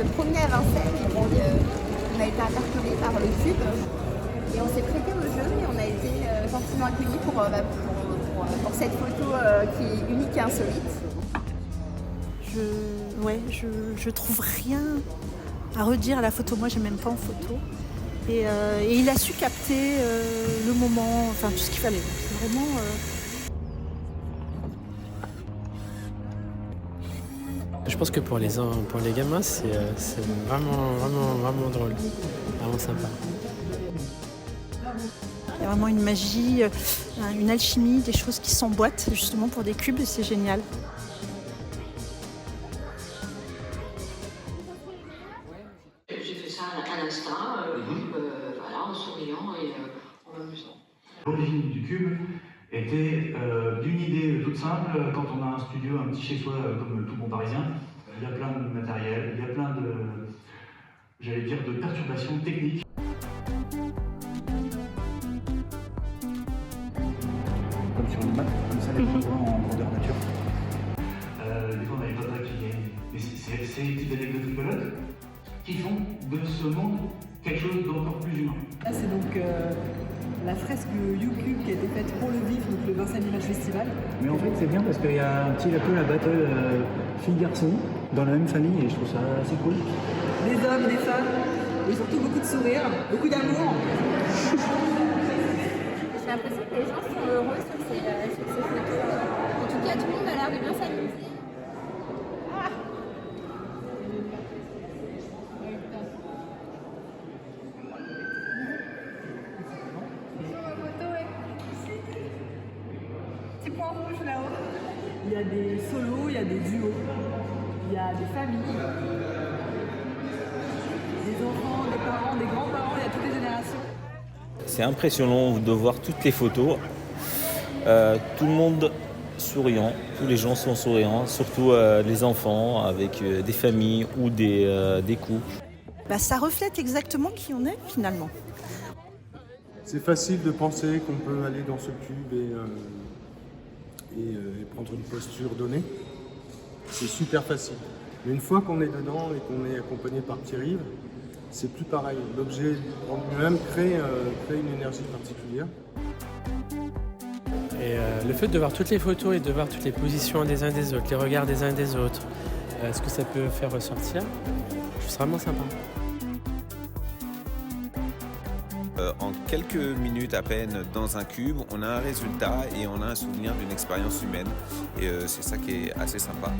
se promenait à Vincennes et puis on a été interpellés par le cube et on s'est prêté au jeu et on a été gentiment accueillis pour cette photo qui est unique et insolite. Je trouve rien à redire à la photo. Moi, j'aime même pas en photo. Et il a su capter le moment, enfin tout ce qu'il fallait. C'est vraiment. Je pense que pour les gamins, c'est vraiment drôle, vraiment sympa. Il y a vraiment une magie, une alchimie, des choses qui s'emboîtent justement pour des cubes et c'est génial. J'ai fait ça à l'instinct, voilà, en souriant et en m'amusant. L'origine du cube était d'une idée toute simple. Quand on a un studio, un petit chez-soi comme tout bon parisien, il y a plein de matériel, il y a plein de perturbations techniques. Comme sur une map, comme ça, les points en grandeur nature. Des fois, on a des papas qui viennent. Et c'est ces petites anecdotes rigolotes qui font de ce monde quelque chose d'encore plus humain. Là, c'est donc la fresque YouCube qui a été faite pour le VIF, donc le Vincennes Image Festival. Mais en fait, c'est bien parce qu'il y a un peu la battle fille-garçon dans la même famille et je trouve ça assez cool. Des hommes, des femmes, et surtout beaucoup de sourires, beaucoup d'amour. J'ai l'impression que les gens sont heureux sur ces photos. En tout cas, tout le monde a l'air de bien s'amuser. Petit point rouge là-haut. Il y a des solos, il y a des duos, il y a des familles, des enfants, des parents, des grands-parents, il y a toutes les générations. C'est impressionnant de voir toutes les photos. Tout le monde souriant, tous les gens sont souriants, surtout les enfants avec des familles ou des couples. Ça reflète exactement qui on est finalement. C'est facile de penser qu'on peut aller dans ce cube et prendre une posture donnée. C'est super facile. Mais une fois qu'on est dedans et qu'on est accompagné par Thierry, c'est plus pareil. L'objet en lui-même crée une énergie particulière. Et le fait de voir toutes les photos et de voir toutes les positions des uns des autres, les regards des uns des autres, ce que ça peut faire ressortir, c'est vraiment sympa. En quelques minutes à peine dans un cube, on a un résultat et on a un souvenir d'une expérience humaine. Et c'est ça qui est assez sympa.